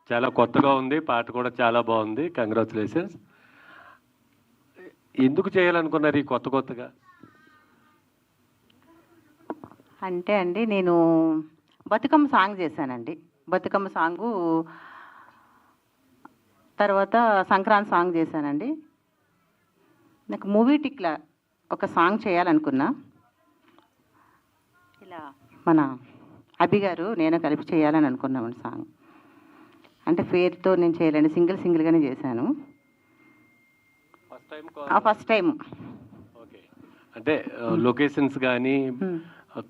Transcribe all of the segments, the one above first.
చాలా కొత్తగా ఉంది, పాట కూడా చాలా బాగుంది. కంగ్రాచులేషన్స్. ఎందుకు చేయాలనుకున్నారు ఈ కొత్తగా? అంటే అండి నేను బతుకమ్మ సాంగ్ చేశానండి. బతుకమ్మ సాంగు తర్వాత సంక్రాంతి సాంగ్ చేశానండి. నాకు మూవీ టిక్లా ఒక సాంగ్ చేయాలనుకున్నా. ఇలా మన అభి గారు నేను కలిపి చేయాలని అనుకున్నామండి సాంగ్. అంటే పేరుతో నేను చేయలేండి, సింగిల్గానే చేశాను. First time. ఓకే. అంటే లొకేషన్స్ కానీ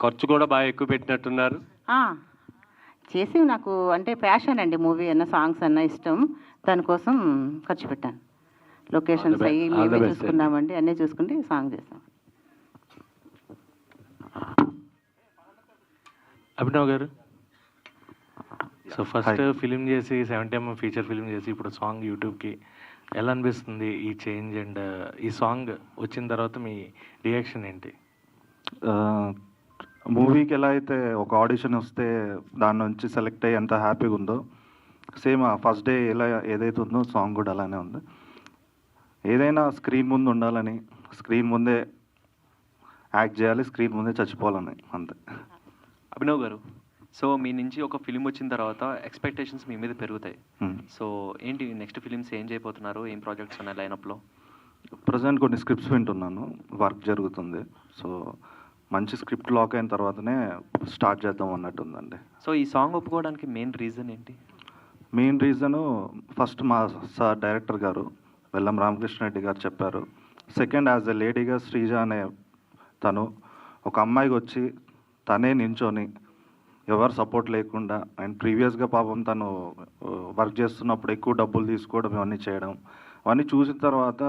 ఖర్చు కూడా బాగా ఎక్కువ పెట్టినట్టున్నారు. చేసి నాకు అంటే ప్యాషన్ అండి, మూవీ అన్న సాంగ్స్ అన్న ఇష్టం, దానికోసం ఖర్చు పెట్టాను. లొకేషన్స్ అయ్యి మేమే చూసుకున్నామండి, అన్నీ చూసుకుంటే సాంగ్ చేసాం. అభినవ్ గారు, సో ఫస్ట్ ఫిలిం చేసి 70mm ఫీచర్ ఫిలిం చేసి ఇప్పుడు సాంగ్ యూట్యూబ్కి ఎలా అనిపిస్తుంది ఈ చేంజ్? అండ్ ఈ సాంగ్ వచ్చిన తర్వాత మీ రియాక్షన్ ఏంటి? మూవీకి ఎలా అయితే ఒక ఆడిషన్ వస్తే దాని నుంచి సెలెక్ట్ అయ్యి ఎంత హ్యాపీగా ఉందో, సేమ్ ఫస్ట్ డే ఎలా ఏదైతే ఉందో సాంగ్ కూడా అలానే ఉంది. ఏదైనా స్క్రీన్ ముందు ఉండాలని, స్క్రీన్ ముందే యాక్ట్ చేయాలి, స్క్రీన్ ముందే చచ్చిపోవాలని, అంతే. అభినవ్ గారు, సో మీ నుంచి ఒక ఫిలిం వచ్చిన తర్వాత ఎక్స్పెక్టేషన్స్ మీ మీద పెరుగుతాయి. సో ఏంటి నెక్స్ట్ ఫిలిమ్స్ ఏం చేయబోతున్నారు? ఏం ప్రాజెక్ట్స్ ఉన్నాయి లైనప్లో? ప్రజెంట్ కొన్ని స్క్రిప్ట్స్ వింటున్నాను, వర్క్ జరుగుతుంది. సో మంచి స్క్రిప్ట్ లాక్ అయిన తర్వాతనే స్టార్ట్ చేద్దాం అన్నట్టు ఉందండి. సో ఈ సాంగ్ ఒప్పుకోవడానికి మెయిన్ రీజన్ ఏంటి? మెయిన్ రీజను ఫస్ట్ మా సార్ డైరెక్టర్ గారు వెల్లం రామకృష్ణరెడ్డి గారు చెప్పారు. సెకండ్, యాజ్ ఎ లేడీగా శ్రీజ అనే తను ఒక అమ్మాయికి వచ్చి తనే నించొని ఎవరు సపోర్ట్ లేకుండా, అండ్ ప్రీవియస్గా పాపం తను వర్క్ చేస్తున్నప్పుడు ఎక్కువ డబ్బులు తీసుకోవడం, ఇవన్నీ చేయడం, అవన్నీ చూసిన తర్వాత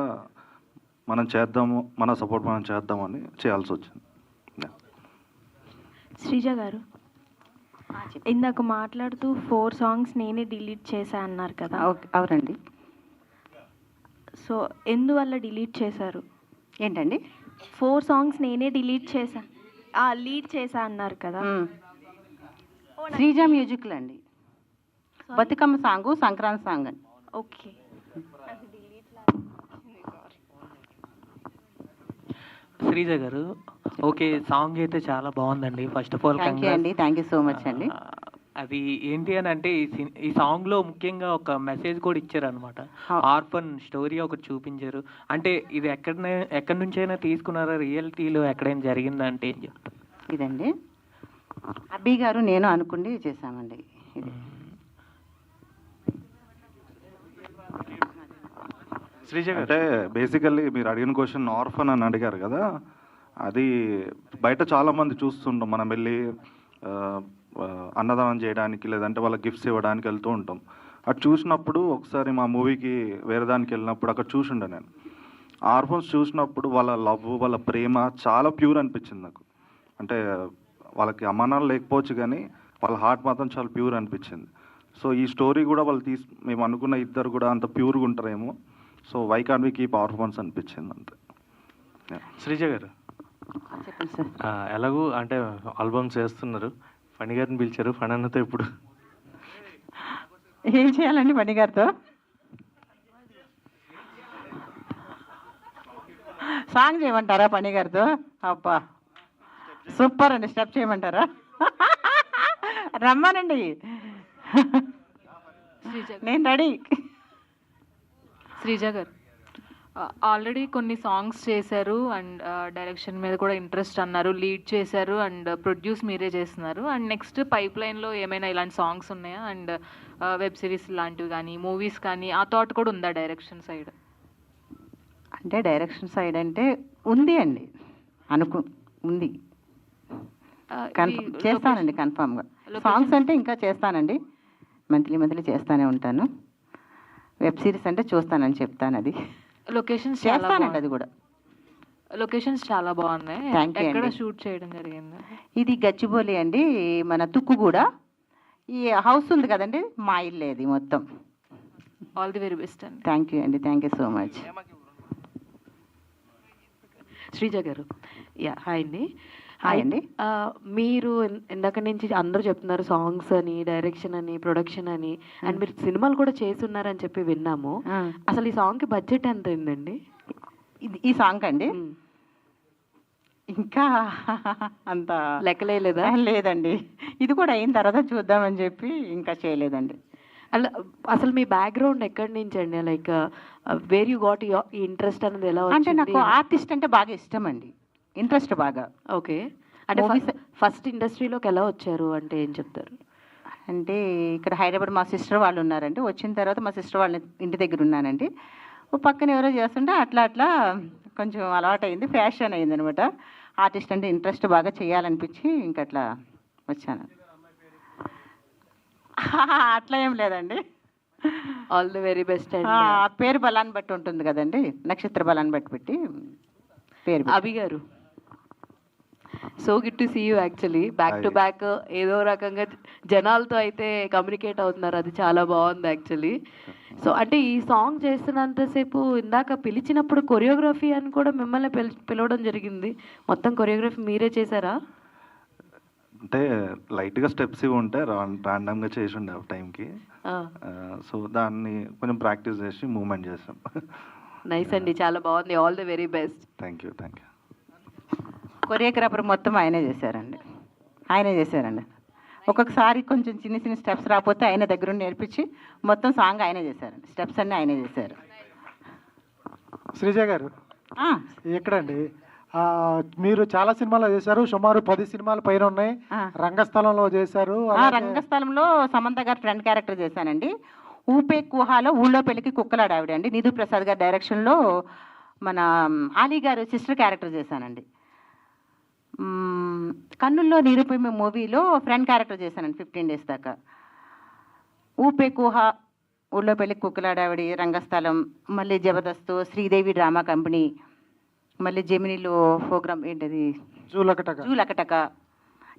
మనం చేద్దాము, మన సపోర్ట్ మనం చేద్దామని చేయాల్సి వచ్చింది. శ్రీజ గారు, ఇందాక మాట్లాడుతూ 4 songs నేనే డిలీట్ చేశా అన్నారు కదా? అవునండి. సో ఎందువల్ల డిలీట్ చేశారు? ఏంటండి? 4 songs నేనే డిలీట్ చేశా, లీడ్ చేశా అన్నారు కదా? శ్రీజ మ్యూజిక్లో అండి, బతుకమ్మ సాంగు, సంక్రాంతి సాంగ్ అండి. ఓకే. శ్రీజ గారు, ఓకే, సాంగ్ అయితే చాలా బాగుందండి. First of all thank you so much అండి. అది ఏంటి అని అంటే ఈ సాంగ్లో ముఖ్యంగా ఒక మెసేజ్ కూడా ఇచ్చారనమాట. ఆర్ఫన్ స్టోరీ ఒకటి చూపించారు. అంటే ఇది ఎక్కడి నుంచైనా తీసుకున్నారా? రియాలిటీలో ఎక్కడైనా జరిగిందా అంటే ఏం చెప్తారు? ఇదండి అబ్బి గారు నేను అనుకుండి చేశామండి. ఇది శ్రీజ అంటే బేసికల్లీ మీరు అడిగిన క్వశ్చన్ ఆర్ఫన్ అని అడిగారు కదా, అది బయట చాలామంది చూస్తుంటాం. మనం వెళ్ళి అన్నదానం చేయడానికి లేదంటే వాళ్ళకి గిఫ్ట్స్ ఇవ్వడానికి వెళ్తూ ఉంటాం. అది చూసినప్పుడు ఒకసారి మా మూవీకి వేరే దానికి వెళ్ళినప్పుడు అక్కడ చూసిండే నేను. ఆర్ఫన్స్ చూసినప్పుడు వాళ్ళ లవ్, వాళ్ళ ప్రేమ చాలా ప్యూర్ అనిపించింది నాకు. అంటే వాళ్ళకి అమ్మానాలు లేకపోవచ్చు కానీ వాళ్ళ హార్ట్ మాత్రం చాలా ప్యూర్ అనిపించింది. సో ఈ స్టోరీ కూడా వాళ్ళు మేము అనుకున్న ఇద్దరు కూడా అంత ప్యూర్గా ఉంటారేమో. So why can we keep orphans అనిపించింది అంతే. శ్రీజ గారు, ఎలాగూ అంటే ఆల్బమ్స్ చేస్తున్నారు, ఫణి గారిని పిలిచారు, ఫణి అన్నతో ఇప్పుడు ఏం చేయాలండి? ఫణి గారితో సాంగ్ చేయమంటారా? ఫణి గారితో అబ్బా సూపర్ అండి. స్టెప్ చేయమంటారా? రమ్మానండి, నేను రెడీ. శ్రీజ గారు, ఆల్రెడీ కొన్ని సాంగ్స్ చేశారు అండ్ డైరెక్షన్ మీద కూడా ఇంట్రెస్ట్ అన్నారు, లీడ్ చేశారు అండ్ ప్రొడ్యూస్ మీరే చేస్తున్నారు. అండ్ నెక్స్ట్ పైప్ లైన్లో ఏమైనా ఇలాంటి సాంగ్స్ ఉన్నాయా? అండ్ వెబ్ సిరీస్ లాంటివి కానీ మూవీస్ కానీ ఆ థాట్ కూడా ఉందా డైరెక్షన్ సైడ్? అంటే డైరెక్షన్ సైడ్ అంటే ఉంది అండి, ఉంది. చేస్తానండి కన్ఫామ్గా. సాంగ్స్ అంటే ఇంకా చేస్తానండి, మంత్లీ చేస్తానే ఉంటాను. వెబ్ సిరీస్ అంటే చూస్తానని చెప్తాను, అది లొకేషన్స్ చేస్తానండి, అది కూడా. లొకేషన్స్ చాలా బాగున్నాయి. ఎక్కడ షూట్ చేయడం జరిగింది? ఇది గచ్చిబౌలి అండి, మన తుక్కుగూడ. ఈ హౌస్ ఉంది కదండి, మా ఇల్లే ఇది మొత్తం. ఆల్ ది వెరీ బెస్ట్ అండి. థ్యాంక్ యూ అండి, thank you so much. Sreeja గారు, హాయ్ అండి. హాయ్ అండి. మీరు ఇందాక నుంచి అందరూ చెప్తున్నారు సాంగ్స్ అని, డైరెక్షన్ అని, ప్రొడక్షన్ అని, అండ్ మీరు సినిమాలు కూడా చేస్తున్నారని చెప్పి విన్నాము. అసలు ఈ సాంగ్కి బడ్జెట్ ఎంత అయిందండి? ఈ సాంగ్ అండి ఇంకా అంత లెక్కలేదా? లేదండి, ఇది కూడా అయిన తర్వాత చూద్దామని చెప్పి ఇంకా చేయలేదండి. అలా అసలు మీ బ్యాక్గ్రౌండ్ ఎక్కడి నుంచి అండి? లైక్ వేర్ యూ గాట్ ఈ ఇంట్రెస్ట్ అనేది ఎలా అంటే వచ్చింది? నాకు ఆర్టిస్ట్ అంటే బాగా ఇష్టం అండి, ఇంట్రెస్ట్ బాగా. ఓకే, అంటే ఫస్ట్ ఇండస్ట్రీలోకి ఎలా వచ్చారు అంటే ఏం చెప్తారు? అంటే ఇక్కడ హైదరాబాద్ మా సిస్టర్ వాళ్ళు ఉన్నారండి. వచ్చిన తర్వాత మా సిస్టర్ వాళ్ళ ఇంటి దగ్గర ఉన్నానండి. ఓ పక్కన ఎవరో చేస్తుంటే అట్లా అట్లా కొంచెం అలవాటు అయింది, ఫ్యాషన్ అయింది అనమాట. ఆర్టిస్ట్ అంటే ఇంట్రెస్ట్ బాగా చేయాలనిపించి ఇంకట్లా వచ్చాను. అట్లా ఏం లేదండి, ఆల్ ది వెరీ బెస్ట్ అండి. పేరు బలాన్ని బట్టి ఉంటుంది కదండి, నక్షత్ర బలాన్ని బట్టి పెట్టి పేరు. అభి గారు, so good to see you. Actually back to back ఏదో రకంగా జనాలతో అయితే కమ్యూనికేట్ అవుతున్నారు, అది చాలా బాగుంది యాక్చువల్లీ. సో అంటే ఈ సాంగ్ చేస్తున్నంతసేపు ఇందాక పిలిచినప్పుడు కొరియోగ్రఫీ అని కూడా మిమ్మల్ని పిలవడం జరిగింది. మొత్తం కొరియోగ్రఫీ మీరే చేశారా? అంటే లైట్గా స్టెప్స్ ఇవి ఉంటే ర్యాండమ్గా చేసి ఉండే ఆ టైంకి. సో దాన్ని కొంచెం ప్రాక్టీస్ చేసి మూవ్మెంట్ చేసాం. నైస్ అండి, చాలా బాగుంది. All the very best. Thank you. Choreographer మొత్తం ఆయనే చేశారండి. ఒక్కొక్కసారి కొంచెం చిన్న చిన్న స్టెప్స్ రాకపోతే ఆయన దగ్గర నేర్పించి మొత్తం సాంగ్ ఆయనే చేశారండి. స్టెప్స్ అన్నీ ఆయనే చేశారు. శ్రీజ గారు ఎక్కడండి? మీరు చాలా సినిమాలు చేశారు, సుమారు 10 సినిమాల పైన ఉన్నాయి. రంగస్థలంలో చేశారు. రంగస్థలంలో సమంత గారు ఫ్రెండ్ క్యారెక్టర్ చేశానండి. ఊపే కుహాలో ఊళ్ళో పెళ్లికి కుక్కలాడు ఆవిడ అండి. నిధు ప్రసాద్ గారి డైరెక్షన్లో మన ఆలీ గారు సిస్టర్ క్యారెక్టర్ చేశానండి. కన్నుల్లో నిరూపమే మూవీలో ఫ్రెండ్ క్యారెక్టర్ చేశానండి 15 days దాకా. ఊపే కుహ, ఊళ్ళో పెళ్లికి కుక్కలాడావిడి, రంగస్థలం, మళ్ళీ జబర్దస్త్, శ్రీదేవి డ్రామా కంపెనీ, మళ్ళీ జెమినీలో ప్రోగ్రామ్ ఏంటది జూలకటక,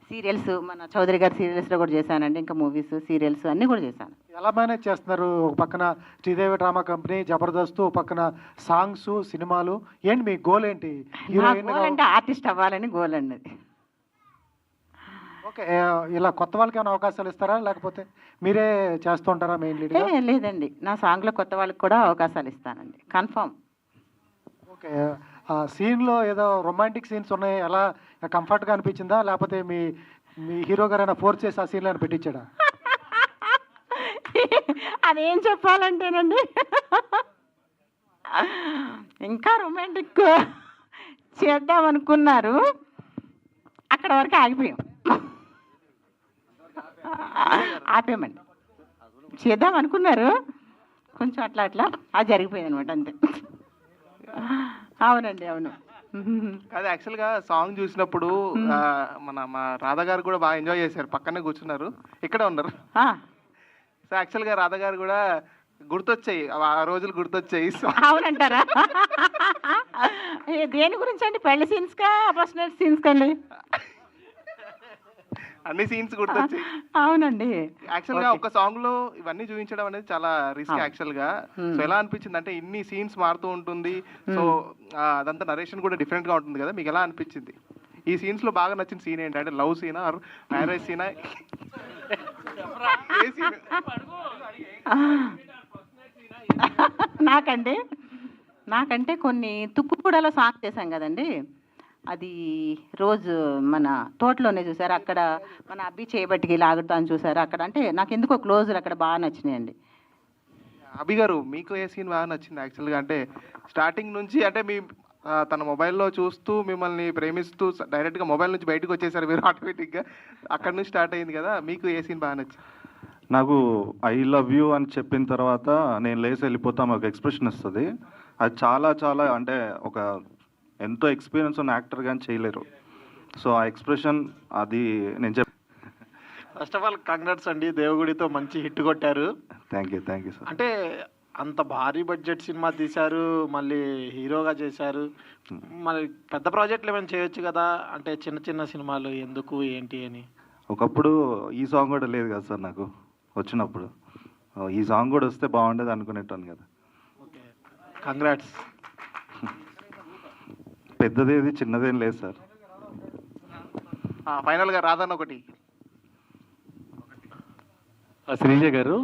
సీరియల్స్, మన చౌదరి గారి సీరియల్స్లో కూడా చేశానండి. ఇంకా మూవీస్, సీరియల్స్ అన్నీ కూడా చేశాను. ఎలా మేనేజ్ చేస్తున్నారు? ఒక పక్కన శ్రీదేవి డ్రామా కంపెనీ, జబర్దస్త్, ఒక పక్కన సాంగ్స్, సినిమాలు. ఏంటి మీ గోల్ ఏంటి? అంటే ఆర్టిస్ట్ అవ్వాలని గోల్ అండి. ఓకే, ఇలా కొత్త వాళ్ళకి ఏమైనా అవకాశాలు ఇస్తారా, లేకపోతే మీరే చేస్తూ ఉంటారా మెయిన్ లీడ్? లేదండి, నా సాంగ్లో కొత్త వాళ్ళకి కూడా అవకాశాలు ఇస్తానండి, కన్ఫర్మ్. ఓకే, సీన్లో ఏదో రొమాంటిక్ సీన్స్ ఉన్నాయి, ఎలా కంఫర్ట్గా అనిపించిందా, లేకపోతే మీ హీరో గారు ఫోర్స్ చేసి ఆ సీన్లో పెట్టించాడా? అదేం చెప్పాలంటేనండి, ఇంకా రొమాంటిక్ చేద్దామనుకున్నారు, అక్కడ వరకు ఆపేయమండి. చేద్దాం అనుకున్నారు, కొంచెం అట్లా అట్లా అది జరిగిపోయింది అనమాట, అంతే. అవునండి, అవును. అది యాక్చువల్గా సాంగ్ చూసినప్పుడు మా రాధా గారు కూడా బాగా ఎంజాయ్ చేశారు, పక్కనే కూర్చున్నారు, ఇక్కడే ఉన్నారు. సో యాక్చువల్గా రాధా గారు కూడా గుర్తొచ్చాయి, ఆ రోజులు గుర్తొచ్చాయి. అవునంటారా? దేని గురించి అండి? పెళ్లి సీన్స్కా, పర్సనల్ సీన్స్ కండి? అన్ని సీన్స్ గుర్తొచ్చాయి. అవునండి. యాక్చువల్గా ఒక సాంగ్ లో ఇవన్నీ చూపించడం అనేది చాలా రిస్క్ యాక్చువల్గా. సో ఎలా అనిపించింది అంటే ఇన్ని సీన్స్ మారుతూ ఉంటుంది, సో అదంతా నరేషన్ కూడా డిఫరెంట్ గా ఉంటుంది కదా, మీకు ఎలా అనిపించింది? ఈ సీన్స్ లో బాగా నచ్చిన సీన్ ఏంటంటే లవ్ సీనా, మ్యారేజ్ సీనా? నాకంటే కొన్ని తుక్కుపూడలో సాంగ్ చేశాం కదండి, అది రోజు మన తోటలోనే చూసారు, అక్కడ మన అబ్బి చేయబట్టికి లాగుతాను చూసారు, అక్కడ అంటే నాకు ఎందుకో క్లోజులు అక్కడ బాగా నచ్చినాయండి. అభి గారు, మీకు ఏ సీన్ బాగా నచ్చింది యాక్చువల్గా? అంటే స్టార్టింగ్ నుంచి అంటే మీ తన మొబైల్లో చూస్తూ మిమ్మల్ని ప్రేమిస్తూ డైరెక్ట్గా మొబైల్ నుంచి బయటకు వచ్చేసారు మీరు ఆటోమేటిక్గా, అక్కడ నుంచి స్టార్ట్ అయింది కదా, మీకు ఏ సీన్ బాగా నచ్చింది? నాకు ఐ లవ్ యూ అని చెప్పిన తర్వాత నేను లేచి వెళ్ళిపోతాం ఒక ఎక్స్ప్రెషన్ వస్తుంది, అది చాలా చాలా అంటే ఒక ఎంతో ఎక్స్పీరియన్స్ ఉన్న యాక్టర్ కానీ చేయలేరు. సో ఆ ఎక్స్ప్రెషన్ అది నేను ఫస్ట్ ఆఫ్ ఆల్ కంగ్రాట్స్ అండి, దేవగుడితో మంచి హిట్ కొట్టారు. Thank you sir. అంటే అంత భారీ బడ్జెట్ సినిమా తీశారు, మళ్ళీ హీరోగా చేశారు, మళ్ళీ పెద్ద ప్రాజెక్టులు ఏమైనా చేయొచ్చు కదా, అంటే చిన్న చిన్న సినిమాలు ఎందుకు ఏంటి అని. ఒకప్పుడు ఈ సాంగ్ కూడా లేదు కదా సార్, నాకు వచ్చినప్పుడు ఈ సాంగ్ కూడా వస్తే బాగుండేది అనుకునేటాను కదా. Okay, congrats. పెద్దదేది చిన్నదేం లేదు సార్. ఫైనల్గా రాధన్న ఒకటి. శ్రీజ గారు,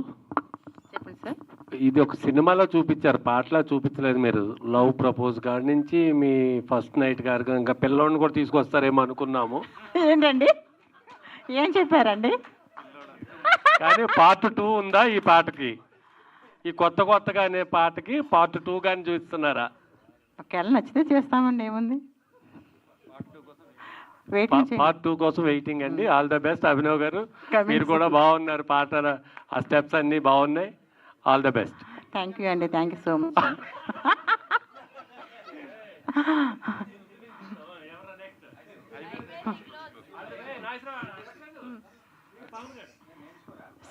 చెప్పండి సార్. ఇది ఒక సినిమాలో చూపించారు, పాటలా చూపించలేదు మీరు. లవ్ ప్రపోజ్ కాడి నుంచి మీ ఫస్ట్ నైట్ గారు ఇంకా పిల్లోడిని కూడా తీసుకొస్తారేమో అనుకున్నాము. ఏంటండి, ఏం చెప్పారండి? కానీ పార్ట్ 2 ఉందా ఈ పాటకి? ఈ కొత్తగా అనే పాటకి పార్ట్ 2 కానీ చూస్తున్నారా? ఒకవేళ నచ్చితే చేస్తామండి, ఏముంది. పార్ట్ 2 కోసం వెయిటింగ్ అండి. ఆల్ ద బెస్ట్ అభినవ్ గారు, మీరు కూడా బాగున్నారు, పాట ఆ స్టెప్స్ అన్నీ బాగున్నాయి. All the best. Thank you అండి, థ్యాంక్ యూ సో మచ్.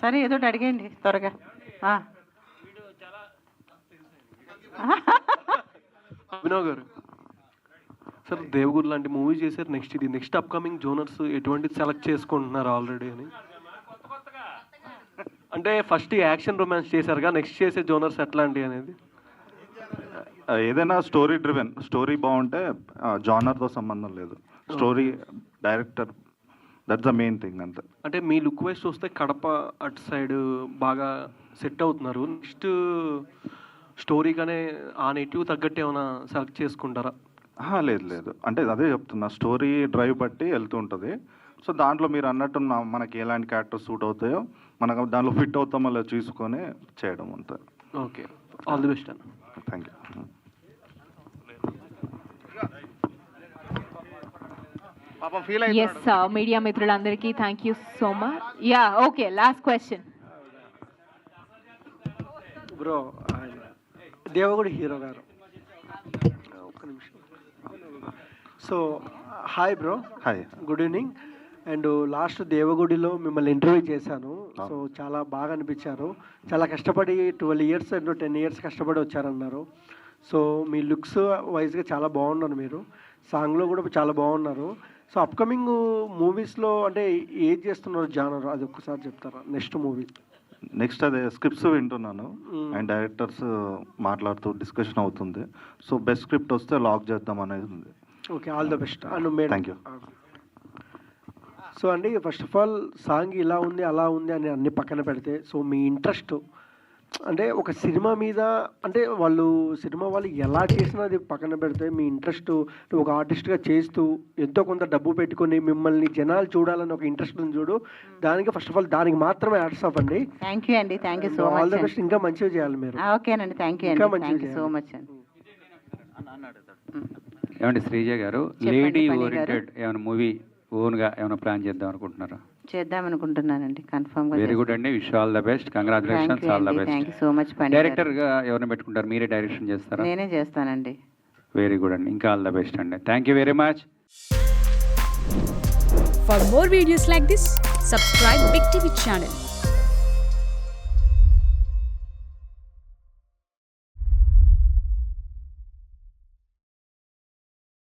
సరే ఏదో ఒకటి అడిగండి త్వరగా. అభినవ్ గారు, సార్ దేవగురు లాంటి మూవీ చేశారు, నెక్స్ట్ అప్కమింగ్ జోనర్స్ ఎటువంటి సెలెక్ట్ చేసుకుంటున్నారు ఆల్రెడీ అని? అంటే ఫస్ట్ యాక్షన్ రొమాన్స్ చేశారుగా, నెక్స్ట్ చేసే జోనర్స్ ఎట్లాంటి అనేది? ఏదైనా స్టోరీ డ్రివెన్, స్టోరీ బాగుంటే జానర్తో సంబంధం లేదు. Story, director, that's the main thing అంతే. అంటే మీ లుక్ వైజ్ చూస్తే కడప అటు సైడ్ బాగా సెట్ అవుతున్నారు. నెక్స్ట్ స్టోరీగానే ఆ నెటివ్ తగ్గట్టు ఏమైనా సెలెక్ట్ చేసుకుంటారా? లేదు, అంటే అదే చెప్తున్నా, స్టోరీ డ్రైవ్ బట్టి వెళ్తూ ఉంటుంది. సో దాంట్లో మీరు అన్నట్టు మనకి ఎలాంటి క్యారెక్టర్స్ సూట్ అవుతాయో మనకు దాంట్లో ఫిట్ అవుతామో అలా చూసుకొని చేయడం అంతే. ఓకే, ఆల్ ది బెస్ట్ అన్న. Thank you. పాపం ఫీల్ ఎస్ మీడియా మిత్రులందరికీ thank you so much. Yeah okay, last question. Bro, Devagudi hero గారు, ఒక్క నిమిషం. So hi bro. Hi, good evening. And last దేవగుడిలో మిమ్మల్ని ఇంటర్వ్యూ చేశాను. సో చాలా బాగా అనిపించారు. చాలా కష్టపడి 12 ఇయర్స్ అండ్ 10 ఇయర్స్ కష్టపడి వచ్చారన్నారు. సో మీ లుక్స్ వైజ్గా చాలా బాగున్నారు, మీరు సాంగ్లో కూడా చాలా బాగున్నారు. సో అప్కమింగ్ మూవీస్లో అంటే ఏది చేస్తున్నారు జానర్, అది ఒక్కసారి చెప్తారా? నెక్స్ట్ అదే స్క్రిప్ట్స్ వింటున్నాను అండ్ డైరెక్టర్స్ మాట్లాడుతూ డిస్కషన్ అవుతుంది. సో బెస్ట్ స్క్రిప్ట్ వస్తే లాక్ చేద్దాం అనేది ఉంది. Okay, all the best. And madam, thank you. So అండి, ఫస్ట్ ఆఫ్ ఆల్ సాంగ్ ఇలా ఉంది అలా ఉంది అని అన్ని పక్కన పెడితే, సో మీ ఇంట్రెస్ట్ అంటే ఒక సినిమా మీద, అంటే సినిమా వాళ్ళు ఎలా చేసినా అది పక్కన పెడితే మీ ఇంట్రెస్ట్ ఒక ఆర్టిస్ట్గా చేస్తూ ఎంతో కొంత డబ్బు పెట్టుకొని మిమ్మల్ని జనాలు చూడాలని ఒక ఇంట్రెస్ట్ ఉంది చూడు, దానికి ఫస్ట్ ఆఫ్ ఆల్ దానికి మాత్రమే హ్యాట్స్ ఆఫ్ అండి. థ్యాంక్ యూ అండి, thank you so much. All the best. ఇంకా మంచిగా చేయాలి మీరు. ఓకేనండి, థ్యాంక్ యూ ఇంకా అండి, మంచిగా థ్యాంక్ యూ సో మచ్ అండి. ఏమండి శ్రీజ గారు, లేడీ ఓరియంటెడ్ ఏమైనా మూవీ ఓన్గా ఏమైనా ప్లాన్ చేద్దాం అనుకుంటున్నారా? చేద్దాం అనుకుంటున్నానండి, కన్ఫర్మ్గా. వెరీ గుడ్ అండి, wish all the best, congratulations, all the best. Thank you so much. డైరెక్టర్గా ఎవరిని పెట్టుకుంటారు? మీరే డైరెక్షన్ చేస్తారా? నేనే చేస్తానండి. వెరీ గుడ్ అండి, ఇంకా ఆల్ ద బెస్ట్ అండి. Thank you very much. For more videos like this, subscribe Big TV channel.